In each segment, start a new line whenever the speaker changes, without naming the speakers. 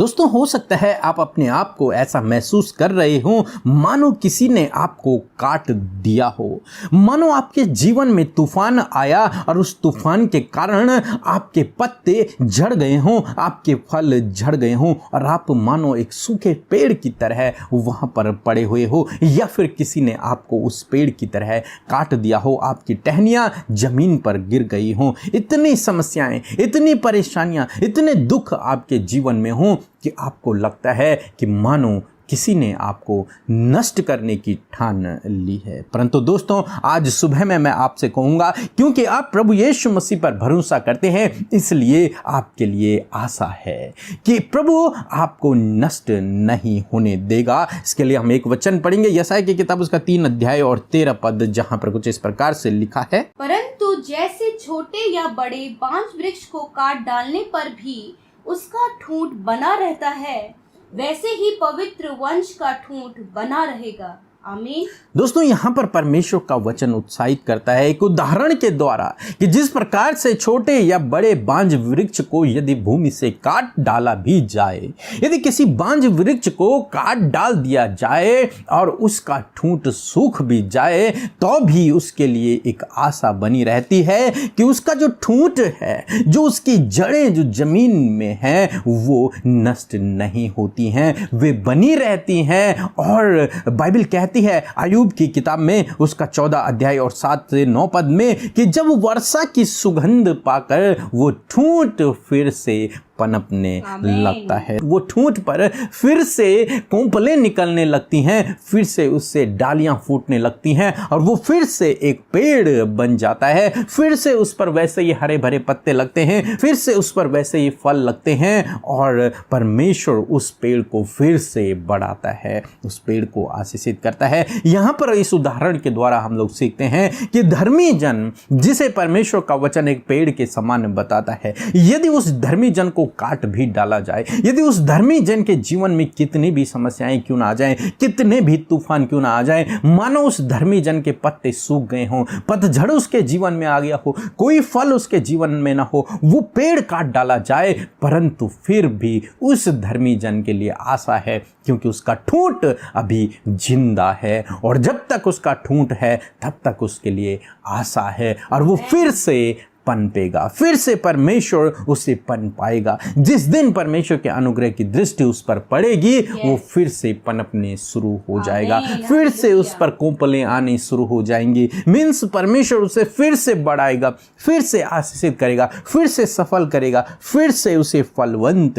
दोस्तों, हो सकता है आप अपने आप को ऐसा महसूस कर रहे हो मानो किसी ने आपको काट दिया हो, मानो आपके जीवन में तूफान आया और उस तूफान के कारण आपके पत्ते झड़ गए हों, आपके फल झड़ गए हों और आप मानो एक सूखे पेड़ की तरह वहां पर पड़े हुए हो, या फिर किसी ने आपको उस पेड़ की तरह काट दिया हो, आपकी टहनियां जमीन पर गिर गई हों। इतनी समस्याएं, इतनी परेशानियां, इतने दुख आपके जीवन में हों कि आपको लगता है कि मानो किसी ने आपको नष्ट करने की ठान ली है। परंतु दोस्तों, आज सुबह में मैं आपसे कहूंगा, क्योंकि आप प्रभु यीशु मसीह पर भरोसा करते हैं, इसलिए आपके लिए आशा है कि प्रभु आपको नष्ट नहीं होने देगा। इसके लिए हम एक वचन पढ़ेंगे, यशायाह की किताब उसका 3 अध्याय और 13 पद, जहां पर कुछ इस प्रकार से लिखा है।
परंतु जैसे छोटे या बड़े बांज वृक्ष को काट डालने पर भी उसका ठूंठ बना रहता है, वैसे ही पवित्र वंश का ठूंठ बना रहेगा। आमीन।
दोस्तों, यहाँ पर परमेश्वर का वचन उत्साहित करता है एक उदाहरण के द्वारा कि जिस प्रकार से छोटे या बड़े बांज वृक्ष को यदि भूमि से काट डाला भी जाए, यदि किसी बांज वृक्ष को काट डाल दिया जाए और उसका ठूंठ सूख भी जाए, तो भी उसके लिए एक आशा बनी रहती है कि उसका जो ठूंठ है, जो उसकी जड़ें जो जमीन में हैं, वो नष्ट नहीं होती हैं, वे बनी रहती हैं। और बाइबल कहती है अय्यूब की किताब में उसका 14 अध्याय और 7 से 9 पद में कि जब वर्षा की सुगंध पाकर वो ठूंठ फिर से पनपने लगता है, वो ठूंठ पर फिर से कोंपलें निकलने लगती हैं, फिर से उससे डालियां फूटने लगती हैं और वो फिर से एक पेड़ बन जाता है, फिर से उस पर वैसे ही हरे भरे पत्ते लगते हैं, फिर से उस पर वैसे ही फल लगते हैं और परमेश्वर उस पेड़ को फिर से बढ़ाता है, उस पेड़ को आशीषित करता है। यहाँ पर इस उदाहरण के द्वारा हम लोग सीखते हैं कि धर्मी जन, जिसे परमेश्वर का वचन एक पेड़ के समान बताता है, यदि उस धर्मी जन को काट भी डाला जाए, यदि उस धर्मी जन के जीवन में कितनी भी समस्याएं क्यों ना आ जाएं, कितने भी तूफान क्यों ना आ जाएं, मानो उस धर्मी जन के पत्ते सूख गए हों, पतझड़ उसके जीवन में आ गया हो, कोई फल उसके जीवन में ना हो, वो पेड़ काट डाला जाए, परंतु फिर भी उस धर्मी जन के लिए आशा है, क्योंकि उसका ठूंठ अभी जिंदा है और जब तक उसका ठूंठ है तब तक उसके लिए आशा है और वो फिर से पनपेगा, फिर से परमेश्वर उसे पन पाएगा। जिस दिन परमेश्वर के अनुग्रह की दृष्टि उस पर पड़ेगी, वो फिर से पनपने शुरू हो जाएगा, फिर से उस पर कोंपलें आने शुरू हो जाएंगी। मीन्स परमेश्वर उसे फिर से बढ़ाएगा, फिर से आशीषित करेगा, फिर से सफल करेगा, फिर से उसे फलवंत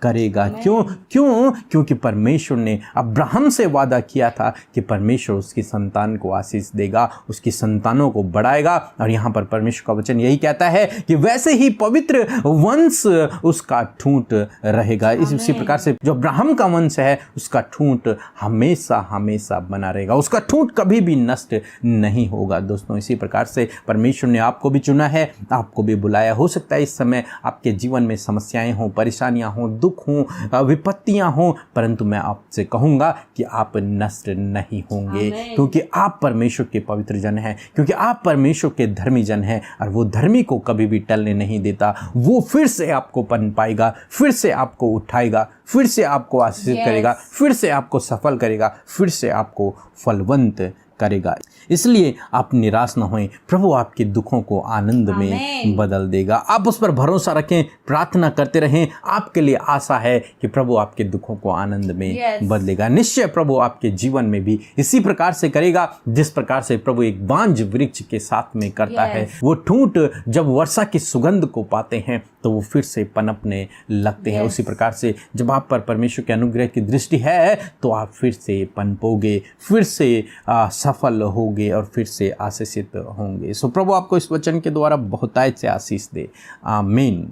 करेगा। क्योंकि परमेश्वर ने अब्राहम से वादा किया था कि परमेश्वर उसकी संतान को आशीष देगा, उसकी संतानों को बढ़ाएगा। और यहाँ पर परमेश्वर का वचन यही कहता है कि वैसे ही पवित्र वंश उसका ठूंठ रहेगा। इसी प्रकार से जो अब्राहम का वंश है, उसका ठूंठ हमेशा हमेशा बना रहेगा, उसका ठूंठ कभी भी नष्ट नहीं होगा। दोस्तों, इसी प्रकार से परमेश्वर ने आपको भी चुना है, आपको भी बुलाया। हो सकता है इस समय आपके जीवन में समस्याएं हों, परेशानियां हों, दुख हों, विपत्तियां हों, परंतु मैं आपसे कहूंगा कि आप नष्ट नहीं होंगे, क्योंकि आप परमेश्वर के पवित्र जन हैं, क्योंकि आप परमेश्वर के धर्मी जन हैं और वो धर्मी को कभी भी टलने नहीं देता। वो फिर से आपको पन पाएगा, फिर से आपको उठाएगा, फिर से आपको आशीषित करेगा, फिर से आपको सफल करेगा, फिर से आपको फलवंत करेगा। इसलिए आप निराश न होएं, प्रभु आपके दुखों को आनंद में बदल देगा। आप उस पर भरोसा रखें, प्रार्थना करते रहें। आपके लिए आशा है कि प्रभु आपके दुखों को आनंद में बदलेगा। निश्चय प्रभु आपके जीवन में भी इसी प्रकार से करेगा, जिस प्रकार से प्रभु एक बांज वृक्ष के साथ में करता है। वो ठूंठ जब वर्षा की सुगंध को पाते हैं तो वो फिर से पनपने लगते हैं। उसी प्रकार से जब आप पर परमेश्वर के अनुग्रह की दृष्टि है, तो आप फिर से पनपोगे, फिर से सफल होगे और फिर से आशीषित होंगे। सो प्रभु आपको इस वचन के द्वारा बहुतायत से आशीष दे। आमीन।